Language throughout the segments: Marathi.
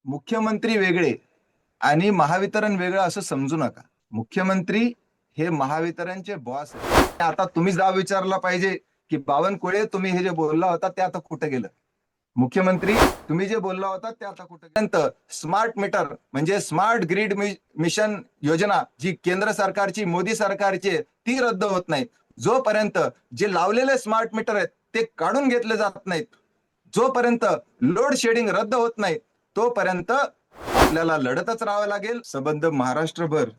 मुख्यमंत्री वेगळे आणि महावितरण वेगळं असं समजू नका. मुख्यमंत्री हे महावितरणचे बॉस आहेत. आता तुम्ही जा विचारला पाहिजे की बावनकुळे तुम्ही हे जे बोलला होता ते आता कुठे गेलं. मुख्यमंत्री तुम्ही जे बोलला होता ते आता कुठे गेलं. स्मार्ट मीटर म्हणजे स्मार्ट ग्रिड मिशन योजना जी केंद्र सरकारची मोदी सरकारची ती रद्द होत नाही जोपर्यंत जे लावलेले स्मार्ट मीटर आहेत ते काढून घेतले जात नाहीत, जोपर्यंत लोड शेडिंग रद्द होत नाही तोपर्यंत आपल्याला लढतच राहावं लागेल. संबंध महाराष्ट्रभर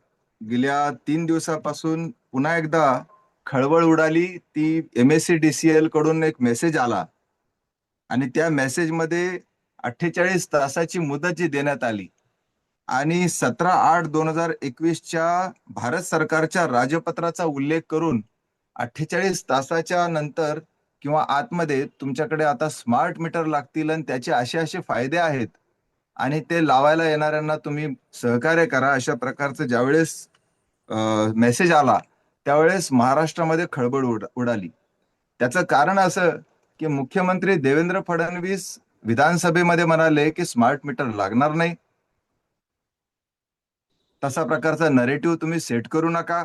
गेल्या 3 दिवसापासून पुन्हा एकदा खळबळ उडाली. ती MSCDCL कडून एक मेसेज आला आणि त्या मेसेजमध्ये 48 तासाची मुदत जी देण्यात आली आणि 17/8/2021च्या भारत सरकारच्या राजपत्राचा उल्लेख करून 48 तासाच्या नंतर किंवा आतमध्ये तुमच्याकडे आता स्मार्ट मीटर लागतील आणि त्याचे असे असे फायदे आहेत आणि ते लावायला येणाऱ्यांना तुम्ही सहकार्य करा, अशा प्रकारचं ज्यावेळेस मेसेज आला त्यावेळेस महाराष्ट्रामध्ये खळबळ उडाली. त्याचं कारण असं की मुख्यमंत्री देवेंद्र फडणवीस विधानसभेमध्ये म्हणाले की स्मार्ट मीटर लागणार नाही. तसा प्रकारचा नरेटिव्ह तुम्ही सेट करू नका.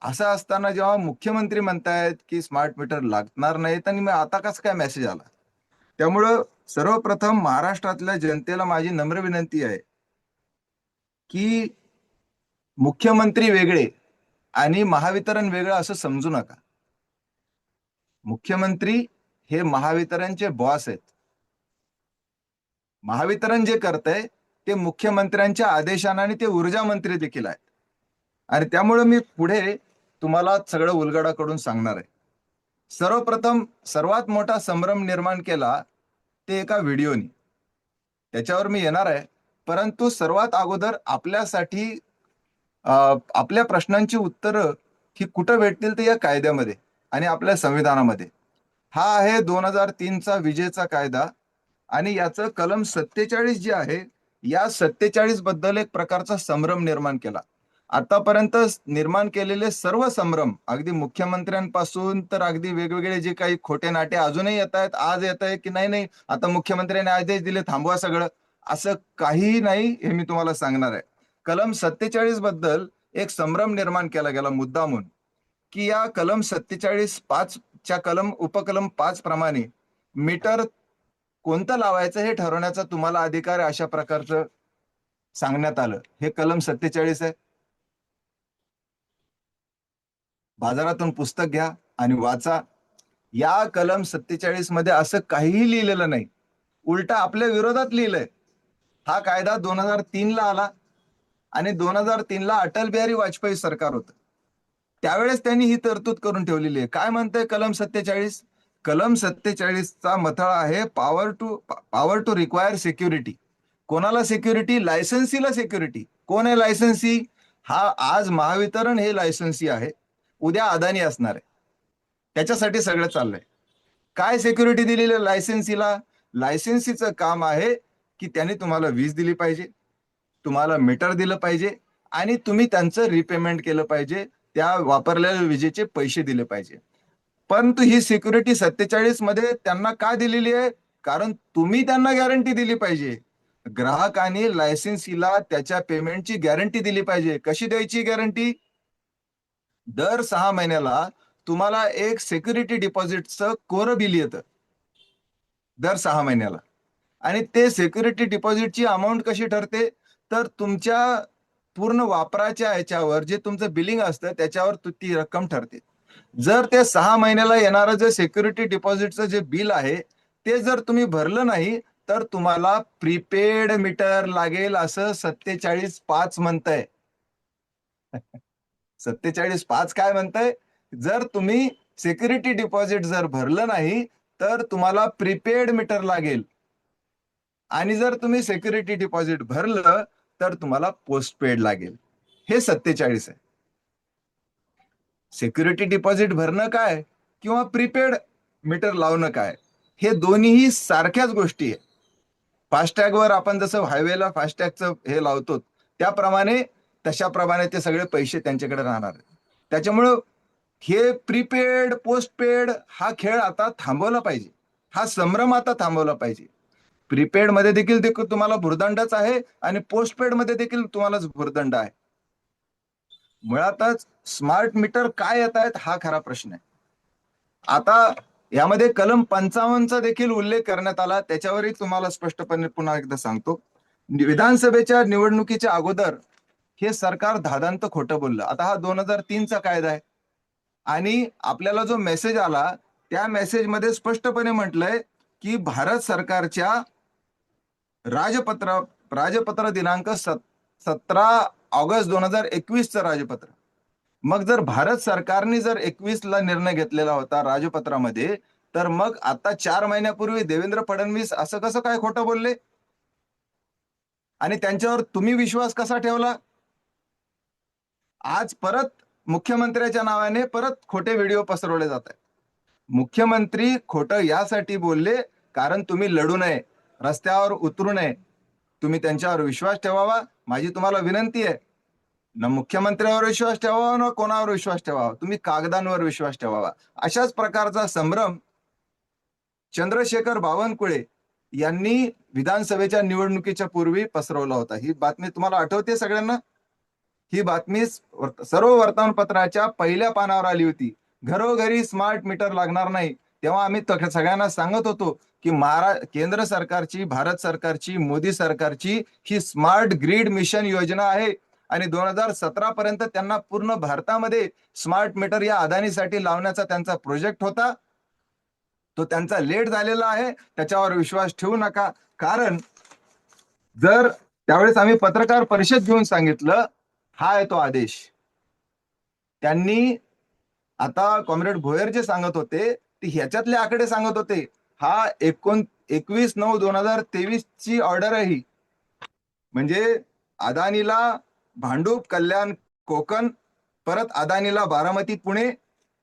असं असताना जेव्हा मुख्यमंत्री म्हणतायत की स्मार्ट मीटर लागणार नाहीत आणि मग आता कसं काय मेसेज आला. त्यामुळं सर्वप्रथम महाराष्ट्रातल्या जनतेला माझी नम्र विनंती आहे की मुख्यमंत्री वेगळे आणि महावितरण वेगळं असं समजू नका. मुख्यमंत्री हे महावितरणचे बॉस आहेत. महावितरण जे करतंय ते मुख्यमंत्र्यांच्या आदेशाने आणि ते ऊर्जा मंत्री देखील आहेत. आणि त्यामुळे मी पुढे तुम्हाला सगळं उलगडा करून सांगणार आहे. सर्वप्रथम सर्वात मोठा संभ्रम निर्माण केला ते एका व्हिडिओनी, त्याच्यावर मी येणार आहे. परंतु सर्वात अगोदर आपल्यासाठी आपल्या प्रश्नांची उत्तरं ही कुठं भेटतील ते या कायद्यामध्ये आणि आपल्या संविधानामध्ये. हा आहे 2003चा विजेचा कायदा आणि याचं कलम 47 जे आहे, या 47 बद्दल एक प्रकारचा संभ्रम निर्माण केला. आतापर्यंत निर्माण केलेले सर्व संभ्रम, अगदी मुख्यमंत्र्यांपासून तर अगदी वेगवेगळे जे काही खोटे नाटे अजूनही येत आहेत, आज येत आहे की नाही नाही आता मुख्यमंत्र्यांनी आदेश दिले थांबवा सगळं, असं काहीही नाही हे मी तुम्हाला सांगणार आहे. कलम 47 बद्दल एक संभ्रम निर्माण केला गेला मुद्दामून की या कलम 47(5) च्या उपकलम 5 प्रमाणे मीटर कोणतं लावायचं हे ठरवण्याचा तुम्हाला अधिकार आहे, अशा प्रकारचं सांगण्यात आलं. हे कलम 47 आहे. बाजारातून पुस्तक घ्या आणि वाचा. या कलम 47 मध्ये असं काहीही लिहिलेलं नाही, उलटा आपल्या विरोधात लिहिलंय. हा कायदा 2003 ला आला आणि 2003 ला अटल बिहारी वाजपेयी सरकार होतं. त्यावेळेस त्यांनी ही तरतूद करून ठेवलेली आहे. काय म्हणतंय कलम 47? कलम 47 चा मथळा आहे पॉवर टू रिक्वायर सिक्युरिटी. कोणाला सिक्युरिटी? लायसन्सीला सिक्युरिटी. कोण आहे लायसन्सी? हा आज महावितरण हे लायसन्सी आहे, उद्या अदानी असणार आहे. त्याच्यासाठी सगळं चाललंय. काय सिक्युरिटी दिलेली लायसन्सीला? लायसन्सीचं काम आहे की त्यांनी तुम्हाला वीज दिली पाहिजे, तुम्हाला मीटर दिलं पाहिजे आणि तुम्ही त्यांचं रिपेमेंट केलं पाहिजे, त्या वापरलेल्या विजेचे पैसे दिले पाहिजे. परंतु ही सिक्युरिटी 47 मध्ये त्यांना का दिलेली आहे? कारण तुम्ही त्यांना गॅरंटी दिली पाहिजे. ग्राहकांनी लायसन्सीला त्याच्या पेमेंटची गॅरंटी दिली पाहिजे. कशी द्यायची गॅरंटी? दर 6 महिन्याला तुम्हाला एक सिक्युरिटी डिपॉझिटचं कोरं बिल येतं दर 6 महिन्याला. आणि ते सिक्युरिटी डिपॉझिटची अमाऊंट कशी ठरते? तर तुमच्या पूर्ण वापराच्या ह्याच्यावर जे तुमचं बिलिंग असतं त्याच्यावर ती रक्कम ठरते. जर ते 6 महिन्याला येणारं जे सिक्युरिटी डिपॉझिटचं जे बिल आहे ते जर तुम्ही भरलं नाही तर तुम्हाला प्रीपेड मीटर लागेल, असं 47(5) म्हणतंय. 47(5) काय म्हणतंय? जर तुम्ही सिक्युरिटी डिपॉझिट जर भरलं नाही तर तुम्हाला प्रीपेड मीटर लागेल आणि जर तुम्ही सिक्युरिटी डिपॉझिट भरलं तर तुम्हाला पोस्टपेड लागेल. हे 47 आहे. सिक्युरिटी डिपॉझिट भरणं काय किंवा प्रीपेड मीटर लावणं काय, हे दोन्हीही सारख्याच गोष्टी आहे. फास्टॅगवर आपण जसं हायवेला फास्टॅगचं हे लावतो त्याप्रमाणे तशाप्रमाणे ते सगळे पैसे त्यांच्याकडे राहणार. त्याच्यामुळं हे प्रीपेड पोस्टपेड हा खेळ आता थांबवला पाहिजे. हा संभ्रम आता थांबवला पाहिजे. प्रीपेड मध्ये देखील तुम्हाला भुर्दंडच आहे आणि पोस्टपेड मध्ये देखील तुम्हाला भुर्दंड आहे. मुळातच स्मार्ट मीटर काय येत आहेत हा खरा प्रश्न आहे. आता यामध्ये कलम 55चा देखील उल्लेख करण्यात आला, त्याच्यावरही तुम्हाला स्पष्टपणे पुन्हा एकदा सांगतो. विधानसभेच्या निवडणुकीच्या अगोदर हे सरकार धादांत खोटं बोललं. आता हा 2003चा कायदा आहे आणि आपल्याला जो मेसेज आला त्या मेसेजमध्ये स्पष्टपणे म्हटलंय की भारत सरकारच्या राजपत्र दिनांक 17 ऑगस्ट 2021चं राजपत्र. मग जर भारत सरकारने जर 21ला निर्णय घेतलेला होता राजपत्रामध्ये, तर मग आता 4 महिन्यापूर्वी देवेंद्र फडणवीस असं कसं काय खोटं बोलले आणि त्यांच्यावर तुम्ही विश्वास कसा ठेवला? आज परत मुख्यमंत्र्याच्या नावाने परत खोटे व्हिडिओ पसरवले जात आहेत. मुख्यमंत्री खोटं यासाठी बोलले कारण तुम्ही लढू नये, रस्त्यावर उतरू नये, तुम्ही त्यांच्यावर विश्वास ठेवावा. माझी तुम्हाला विनंती आहे, न मुख्यमंत्र्यावर विश्वास ठेवावा ना कोणावर विश्वास ठेवावा, तुम्ही कागदांवर विश्वास ठेवावा. अशाच प्रकारचा संभ्रम चंद्रशेखर बावनकुळे यांनी विधानसभेच्या निवडणुकीच्या पूर्वी पसरवला होता. ही बातमी तुम्हाला आठवते सगळ्यांना? ही बातमी सर्व वर्तमानपत्राच्या पहिल्या पानावर आली होती. घरोघरी स्मार्ट मीटर लागणार नाही. तेव्हा आम्ही सगळ्यांना सांगत होतो की केंद्र सरकारची, भारत सरकारची, मोदी सरकारची ही स्मार्ट ग्रीड मिशन योजना आहे आणि 2017 पर्यंत त्यांना पूर्ण भारतामध्ये स्मार्ट मीटर या अदानीसाठी लावण्याचा त्यांचा प्रोजेक्ट होता. तो त्यांचा लेट झालेला आहे, त्याच्यावर विश्वास ठेवू नका. कारण जर त्यावेळेस आम्ही पत्रकार परिषद घेऊन सांगितलं, हा आहे तो आदेश. त्यांनी आता कॉम्रेड भोयर जे सांगत होते ते ह्याच्यातले आकडे सांगत होते. हा 21/9/2023 ची ऑर्डर आहे ही. म्हणजे अदानीला भांडूप, कल्याण, कोकण, परत अदानीला बारामती, पुणे,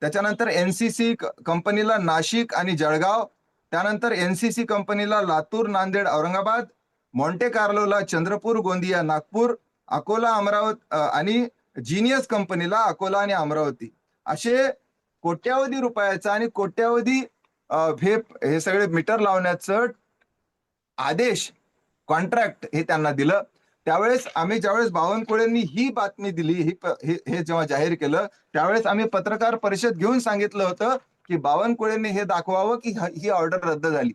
त्याच्यानंतर एनसीसी कंपनीला नाशिक आणि जळगाव, त्यानंतर एनसीसी कंपनीला लातूर, नांदेड, औरंगाबाद, मॉन्टे कार्लोला चंद्रपूर, गोंदिया, नागपूर, अकोला, अमरावती आणि जीनियस कंपनीला अकोला आणि अमरावती. असे कोट्यावधी रुपयाचा आणि कोट्यावधी हे सगळे मीटर लावण्याचं आदेश, कॉन्ट्रॅक्ट हे त्यांना दिलं. त्यावेळेस आम्ही ज्यावेळेस बावनकुळेंनी ही बातमी दिली, हे जेव्हा जाहीर केलं, त्यावेळेस आम्ही पत्रकार परिषद घेऊन सांगितलं होतं की बावनकुळेंनी हे दाखवावं की ही ऑर्डर रद्द झाली.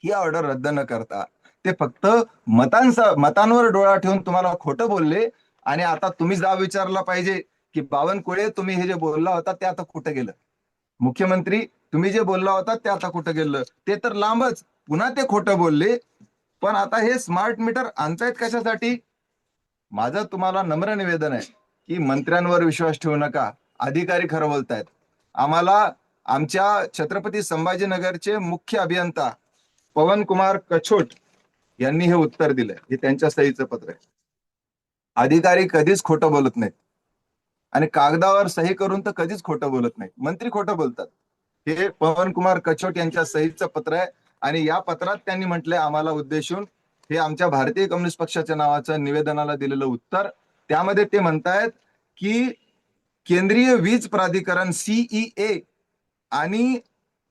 ही ऑर्डर रद्द न करता ते फक्त मतांवर डोळा ठेवून तुम्हाला खोटं बोलले. आणि आता तुम्ही जा विचारला पाहिजे की बावनकुळे, तुम्ही हे जे बोलला होता ते आता कुठं गेलं? मुख्यमंत्री, तुम्ही जे बोलला होता ते आता कुठं गेलं? ते तर लांबच, पुन्हा ते खोटं बोलले. पण आता हे स्मार्ट मीटर आणतायत कशासाठी? माझं तुम्हाला नम्र निवेदन आहे की मंत्र्यांवर विश्वास ठेवू नका, अधिकारी खरं बोलतायत. आम्हाला आमच्या छत्रपती संभाजीनगरचे मुख्य अभियंता पवन कुमार कछोट यांनी हे उत्तर दिलंय. हे त्यांच्या सहीचं पत्र आहे. अधिकारी कधीच खोटं बोलत नाहीत आणि कागदावर सही करून तर कधीच खोटं बोलत नाहीत. मंत्री खोटं बोलतात. हे पवन कुमार कछोट यांच्या सहीचं पत्र आहे आणि या पत्रात त्यांनी म्हटलंय आम्हाला उद्देशून, हे आमच्या भारतीय कम्युनिस्ट पक्षाच्या नावाचं निवेदनाला दिलेलं उत्तर. त्यामध्ये ते म्हणतायत की केंद्रीय वीज प्राधिकरण सीईए आणि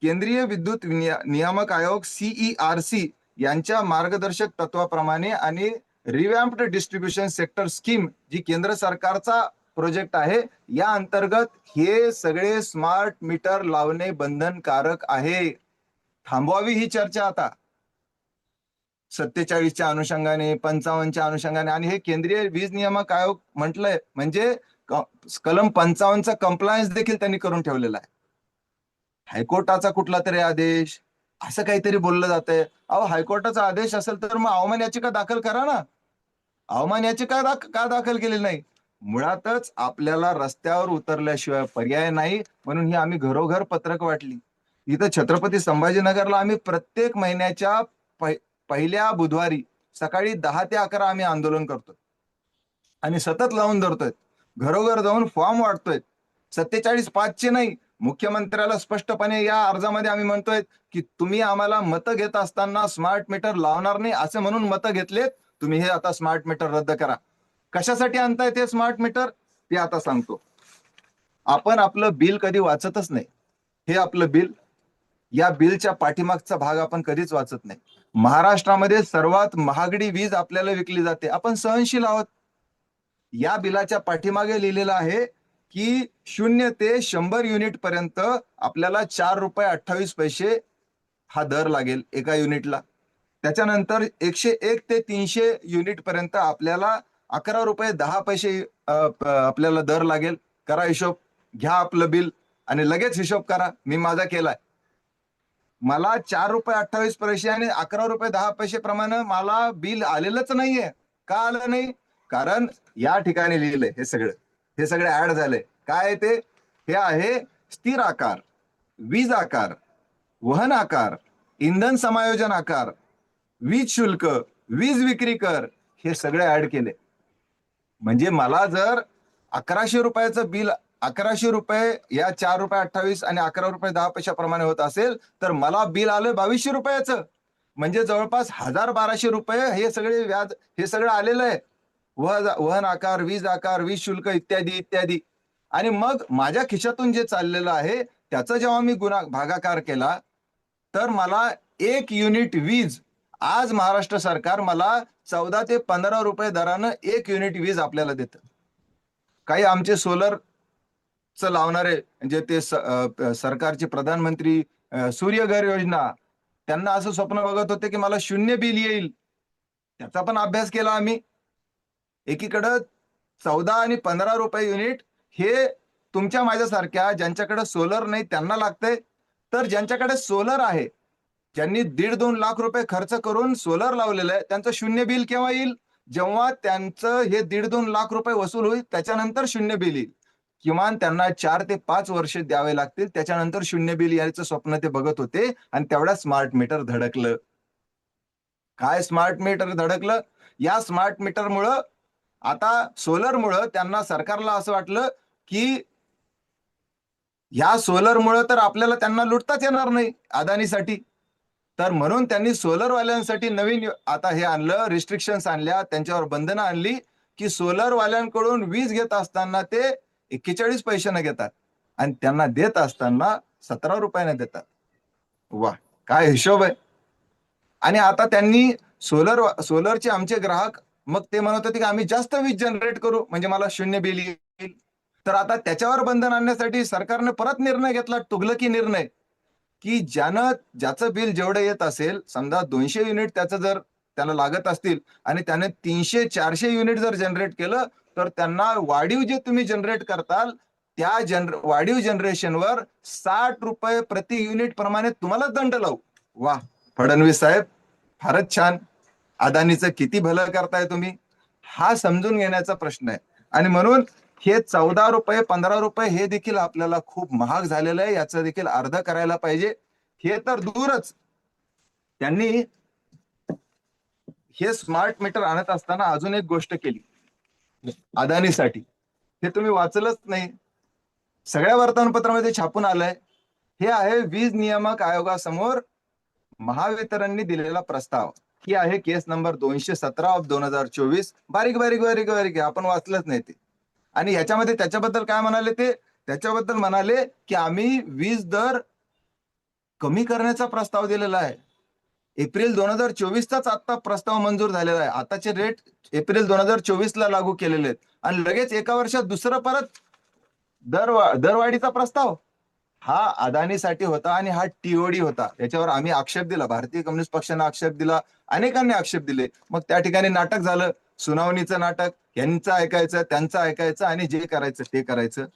केंद्रीय विद्युत नियामक आयोग सीईआरसी यांच्या मार्गदर्शक तत्वाप्रमाणे आणि रिवॅम्प्ड डिस्ट्रीब्युशन सेक्टर स्कीम, जी केंद्र सरकारचा प्रोजेक्ट आहे, या अंतर्गत हे सगळे स्मार्ट मीटर लावणे बंधनकारक आहे. थांबवावी ही चर्चा आता 47च्या अनुषंगाने, 55च्या अनुषंगाने. आणि हे केंद्रीय वीज नियामक आयोग म्हटलंय म्हणजे कलम 55चा कंप्लायन्स देखील त्यांनी करून ठेवलेला आहे. हायकोर्टाचा कुठला तरी आदेश असं काहीतरी बोललं जातंय. अहो, हायकोर्टाचा आदेश असेल तर मग अवमान याचिका दाखल करा ना. अवमान याचिका का दाखल केली नाही? मुळातच आपल्याला रस्त्यावर उतरल्याशिवाय पर्याय नाही, म्हणून ही आम्ही घरोघर पत्रक वाटली. इथं छत्रपती संभाजीनगरला आम्ही प्रत्येक महिन्याच्या पहिल्या बुधवारी सकाळी 10 ते 11 आम्ही आंदोलन करतोय आणि सतत लावून धरतोय. घरोघर जाऊन फॉर्म वाटतोय. 47/5चे नाही, मुख्यमंत्र्याला स्पष्टपणे या अर्जामध्ये आम्ही म्हणतोय की तुम्ही आम्हाला मतं घेत असताना स्मार्ट मीटर लावणार नाही असं म्हणून मतं घेतलेत, तुम्ही हे आता स्मार्ट मीटर रद्द करा. कशासाठी आणताय ते स्मार्ट मीटर ते आता सांगतो. आपण आपलं बिल कधी वाचतच नाही. हे आपलं बिल, या बिलच्या पाठीमागचा भाग आपण कधीच वाचत नाही. महाराष्ट्रामध्ये सर्वात महागडी वीज आपल्याला विकली जाते. आपण सहनशील आहोत. या बिलाच्या पाठीमागे लिहिलेलं आहे की 0 ते 100 युनिट पर्यंत आपल्याला 4 रुपये 28 पैसे हा दर लागेल एका युनिटला. त्याच्यानंतर 101 ते 300 युनिट पर्यंत आपल्याला 11 रुपये 10 पैसे आपल्याला दर लागेल. करा हिशोब, घ्या आपलं बिल आणि लगेच हिशोब करा. मी माझा केलाय. मला 4 रुपये 28 पैसे आणि 11 रुपये 10 पैसे प्रमाणे मला बिल आलेलंच नाहीये. का आलं नाही? कारण या ठिकाणी लिहिलंय हे सगळे ऍड झाले. काय आहे ते? हे आहे स्थिर आकार, वीज आकार, वहन आकार, इंधन समायोजन आकार, वीज शुल्क, वीज विक्री कर, हे सगळे ऍड केले. म्हणजे मला जर 1100 रुपयाचं बिल 1100 रुपये या 4 रुपये 28 आणि 11 रुपये 10 पैशाप्रमाणे होत असेल तर मला बिल आलं 2200 रुपयाचं. म्हणजे जवळपास 1000-1200 रुपये हे सगळे व्याज, हे सगळं आलेलं आहे. वहन आकार, वीज शुल्क इत्यादी इत्यादी. आणि मग माझ्या खिशातून जे चाललेलं आहे त्याचा जेव्हा मी भागाकार केला तर मला 1 युनिट वीज आज महाराष्ट्र सरकार मला 14 ते 15 रुपये दरानं 1 युनिट वीज आपल्याला देतं. काही आमचे सोलरचं लावणारे म्हणजे ते सरकारचे प्रधानमंत्री सूर्यघर योजना, त्यांना असं स्वप्न बघत होते की मला 0 बिल येईल. त्याचा पण अभ्यास केला आम्ही. एकीकडं 14 आणि 15 रुपये युनिट हे तुमच्या माझ्यासारख्या ज्यांच्याकडे सोलर नाही त्यांना लागतंय. तर ज्यांच्याकडे सोलर आहे, ज्यांनी 1.5-2 लाख रुपये खर्च करून सोलर लावलेलं आहे, त्यांचं 0 बिल केव्हा येईल? जेव्हा त्यांचं हे 1.5-2 लाख रुपये वसूल होईल त्याच्यानंतर 0 बिल येईल. किमान त्यांना 4 ते 5 वर्ष द्यावे लागतील, त्याच्यानंतर 0 बिल यायचं स्वप्न ते बघत होते. आणि तेवढ्या स्मार्ट मीटर धडकलं. काय स्मार्ट मीटर धडकलं? या स्मार्ट मीटरमुळं आता सोलरमुळं त्यांना, सरकारला असं वाटलं की ह्या सोलरमुळं तर आपल्याला त्यांना लुटताच येणार नाही अदानीसाठी. तर म्हणून त्यांनी सोलरवाल्यांसाठी नवीन आता हे आणलं, रिस्ट्रिक्शन्स आणल्या, त्यांच्यावर बंधनं आणली की सोलरवाल्यांकडून वीज घेत असताना ते 41 पैशाने घेतात आणि त्यांना देत असताना 17 रुपयाने देतात. वा, काय हिशोब आहे. आणि आता त्यांनी सोलरचे आमचे ग्राहक मग ते म्हणत होते की आम्ही जास्त वीज जनरेट करू म्हणजे मला 0 बिल येईल. तर आता त्याच्यावर बंधन आणण्यासाठी सरकारने परत निर्णय घेतला, तुघलकी निर्णय, की ज्याचं बिल जेवढं येत असेल, समजा 200 युनिट त्याचं जर त्याला लागत असतील आणि त्याने 300-400 युनिट जर जनरेट केलं तर त्यांना वाढीव जे तुम्ही जनरेट करताल त्या वाढीव जनरेशनवर 60 रुपये प्रति युनिट प्रमाणे तुम्हाला दंड लावू. वा, फडणवीस साहेब फारच छान. अदानीचं किती भलं करताय तुम्ही, हा समजून घेण्याचा प्रश्न आहे. आणि म्हणून हे 14 रुपये 15 रुपये हे देखील आपल्याला खूप महाग झालेलं आहे. याचं देखील अर्ध करायला पाहिजे. हे तर दूरच, त्यांनी हे स्मार्ट मीटर आणत असताना अजून एक गोष्ट केली अदानीसाठी. हे तुम्ही वाचलंच नाही, सगळ्या वर्तमानपत्रामध्ये छापून आलंय. हे आहे वीज नियामक आयोगासमोर महावितरणने दिलेला प्रस्ताव. ही आहे केस नंबर 217/2024. बारीक बारीक बारीक बारीक आपण वाचलंच नाही ते. आणि ह्याच्यामध्ये त्याच्याबद्दल काय म्हणाले ते? त्याच्याबद्दल म्हणाले की आम्ही वीज दर कमी करण्याचा प्रस्ताव दिलेला आहे. एप्रिल 2024चाच आता प्रस्ताव मंजूर झालेला आहे. आताचे रेट एप्रिल 2024ला लागू केलेले आहेत आणि लगेच एका वर्षात दुसरं परत दरवाढीचा प्रस्ताव. हा अदानीसाठी होता आणि हा टीओडी होता. याच्यावर आम्ही आक्षेप दिला, भारतीय कम्युनिस्ट पक्षाने आक्षेप दिला, अनेकांनी आक्षेप दिले. मग त्या ठिकाणी नाटक झालं, सुनावणीचं नाटक. यांचं ऐकायचं, त्यांचं ऐकायचं आणि जे करायचं ते करायचं.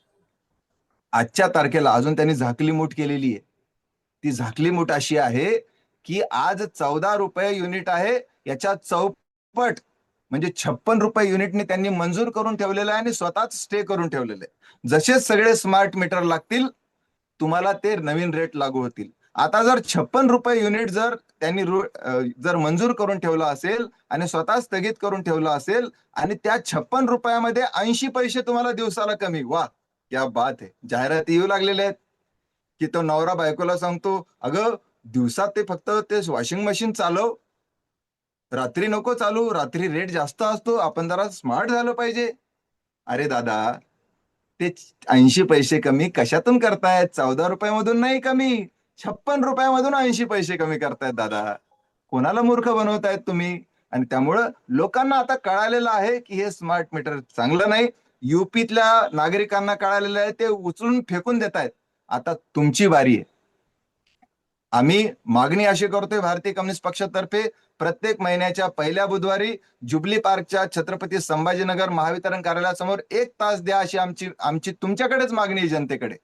आजच्या तारखेला अजून त्यांनी झाकली मूठ केलेली आहे. ती झाकली मूठ अशी आहे की आज 14 रुपये युनिट आहे, याच्या चौपट म्हणजे 56 रुपये युनिटने त्यांनी मंजूर करून ठेवलेलं आहे आणि स्वतःच स्टे करून ठेवलेलं आहे. जसे सगळे स्मार्ट मीटर लागतील तुम्हाला ते नवीन रेट लागू होतील. आता जर 56 रुपये युनिट जर त्यांनी जर मंजूर करून ठेवला असेल आणि स्वतः स्थगित करून ठेवला असेल आणि त्या 56 रुपयामध्ये 80 पैसे तुम्हाला दिवसाला कमी. वा, क्या बात आहे. जाहिराती येऊ लागलेल्या आहेत की तो नवरा बायकोला सांगतो, अगं दिवसात ते फक्त ते वॉशिंग मशीन चालव, रात्री नको चालू, रात्री रेट जास्त असतो, आपण जरा स्मार्ट झालं पाहिजे. अरे दादा, ते 80 पैसे कमी कशातून करतायत? 14 रुपयामधून नाही कमी, 56 रुपयामधून 80 पैसे कमी करतायत दादा. कोणाला मूर्ख बनवतायत तुम्ही? आणि त्यामुळं लोकांना आता कळालेलं आहे की हे स्मार्ट मीटर चांगलं नाही. युपीतल्या नागरिकांना कळालेलं आहे, ते उचलून फेकून देत आहेत. आता तुमची बारी आहे. आम्ही मागणी अशी करतोय भारतीय कम्युनिस्ट पक्षातर्फे, प्रत्येक महिन्याच्या पहिल्या बुधवारी जुबली पार्कच्या छत्रपती संभाजीनगर महावितरण कार्यालयासमोर 1 तास द्या, अशी आमची आमची तुमच्याकडेच मागणी आहे, जनतेकडे.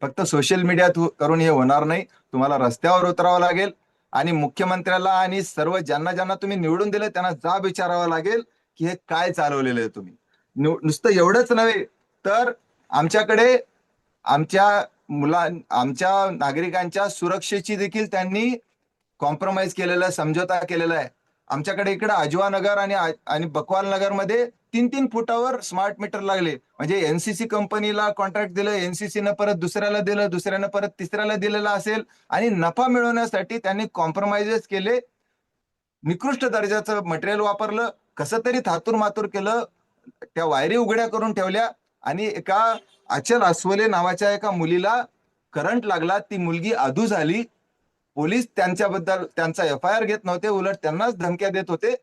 फक्त सोशल मीडिया करून हे होणार नाही. तुम्हाला रस्त्यावर उतरावं लागेल आणि मुख्यमंत्र्याला आणि सर्व ज्यांना ज्यांना तुम्ही निवडून दिले त्यांना जाब विचारावा लागेल की हे काय चालवलेलं आहे तुम्ही. नुसतं एवढंच नव्हे तर आमच्याकडे आमच्या आमच्या नागरिकांच्या सुरक्षेची देखील त्यांनी कॉम्प्रोमाइज केलेलं आहे, समझोता केलेला आहे. आमच्याकडे इकडे अजवा नगर आणि बकवाल नगर मध्ये 3-3 फुटावर स्मार्ट मीटर लागले. म्हणजे एनसीसी कंपनीला कॉन्ट्रॅक्ट दिलं, एनसीसीनं परत दुसऱ्याला दिलं, दुसऱ्यानं परत तिसऱ्याला दिलेलं असेल आणि नफा मिळवण्यासाठी त्यांनी कॉम्प्रोमाइजेस केले. निकृष्ट दर्जाचं मटेरियल वापरलं, कसं तरी थातूर मातूर केलं, त्या वायरी उघड्या करून ठेवल्या आणि एका अचल अस्वले नावाच्या एका मुलीला करंट लागला. ती मुलगी अधू झाली. पोलीस त्यांच्याबद्दल त्यांचा एफआयआर घेत नव्हते, उलट त्यांनाच धमक्या देत होते.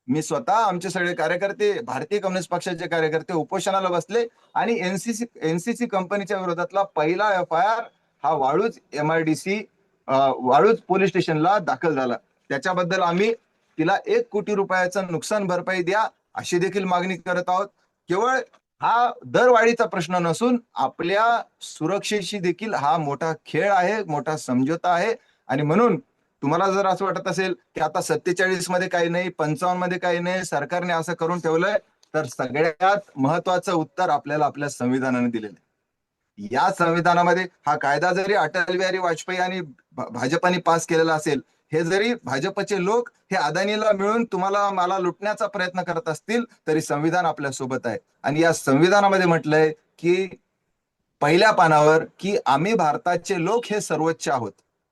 मी स्वतः, आमचे सगळे कार्यकर्ते, भारतीय कम्युनिस्ट पक्षाचे कार्यकर्ते उपोषणाला बसले आणि एनसीसी कंपनीच्या विरोधातला पहिला एफआयआर हा वाळूज एमआयडीसी वाळूज पोलीस स्टेशनला दाखल झाला. त्याच्याबद्दल आम्ही तिला 1 कोटी रुपयाचं नुकसान भरपाई द्या अशी देखील मागणी करत आहोत. केवळ हा दरवाढीचा प्रश्न नसून आपल्या सुरक्षेशी देखील हा मोठा खेळ आहे, मोठा समझोता आहे. आणि म्हणून तुम्हाला जर असं वाटत असेल की आता 47 मध्ये काही नाही, 55 मध्ये काही नाही, सरकारने असं करून ठेवलंय, तर सगळ्यात महत्वाचं उत्तर आपल्याला आपल्या संविधानाने दिलेलं आहे. या संविधानामध्ये हा कायदा जरी अटल बिहारी वाजपेयी आणि भाजपाने पास केलेला असेल, हे जरी भाजपचे लोक हे अदानीला मिळून तुम्हाला मला लुटण्याचा प्रयत्न करत असतील, तरी संविधान आपल्या सोबत आहे. आणि या संविधानामध्ये म्हटलंय की पहिल्या पानावर की आम्ही भारताचे लोक हे सर्वोच्च आहोत.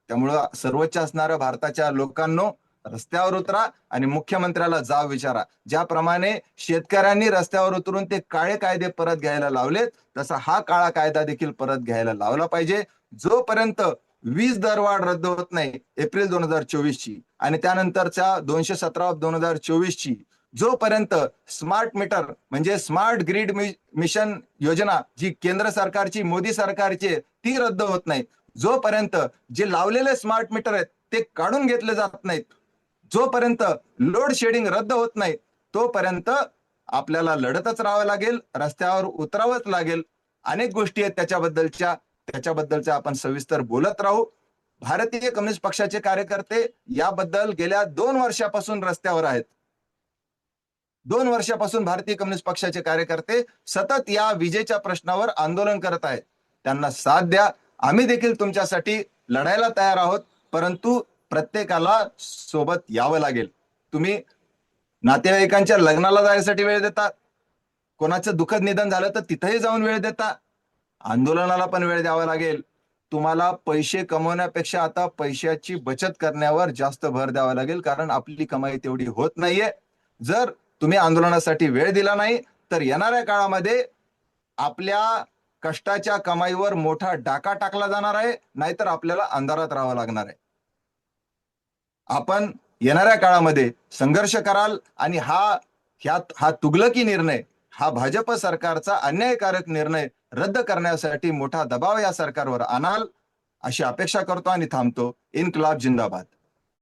त्यामुळं सर्वोच्च असणाऱ्या भारताच्या लोकांनो, रस्त्यावर उतरा आणि मुख्यमंत्र्याला जाब विचारा. ज्याप्रमाणे शेतकऱ्यांनी रस्त्यावर उतरून ते काळे कायदे परत घ्यायला लावलेत, तसा हा काळा कायदा देखील परत घ्यायला लावला पाहिजे. जोपर्यंत वीज दरवाढ रद्द होत नाही एप्रिल 2024 ची आणि त्यानंतरच्या 217/2024 ची, जोपर्यंत स्मार्ट मीटर म्हणजे स्मार्ट ग्रिड मिशन योजना जी केंद्र सरकारची, मोदी सरकारची, ती रद्द होत नाही, जोपर्यंत जे लावलेले स्मार्ट मीटर आहेत ते काढून घेतले जात नाहीत, जोपर्यंत लोड शेडिंग रद्द होत नाही, तोपर्यंत आपल्याला लढतच राहावं लागेल, रस्त्यावर उतरावंच लागेल. अनेक गोष्टी आहेत त्याच्याबद्दलच्या आपण सविस्तर बोलत राहू. भारतीय कम्युनिस्ट पक्षाचे कार्यकर्ते याबद्दल गेल्या 2 वर्षापासून रस्त्यावर आहेत. 2 वर्षापासून भारतीय कम्युनिस्ट पक्षाचे कार्यकर्ते सतत या विजेच्या प्रश्नावर आंदोलन करत आहेत. त्यांना साथ द्या. आम्ही देखील तुमच्यासाठी लढायला तयार आहोत, परंतु प्रत्येकाला सोबत यावं लागेल. तुम्ही नातेवाईकांच्या लग्नाला जायसाठी वेळ देता, कोणाचं दुःखद निधन झालं तर तिथेही जाऊन वेळ देता, आंदोलनाला पण वेळ द्यावा लागेल. तुम्हाला पैसे कमवण्यापेक्षा आता पैशाची बचत करण्यावर जास्त भर द्यावा लागेल, कारण आपली कमाई तेवढी होत नाहीये. जर तुम्ही आंदोलनासाठी वेळ दिला नाही तर येणाऱ्या काळामध्ये आपल्या कष्टाच्या कमाईवर मोठा डाका टाकला जाणार आहे, नाहीतर आपल्याला अंधारात राहावं लागणार आहे. आपण येणाऱ्या काळामध्ये संघर्ष कराल आणि हा तुगलकी निर्णय, हा भाजप सरकारचा अन्यायकारक निर्णय रद्द करण्यासाठी मोठा दबाव या सरकारवर आणाल अशी अपेक्षा करतो आणि थांबतो. इन्क्लाब जिंदाबाद.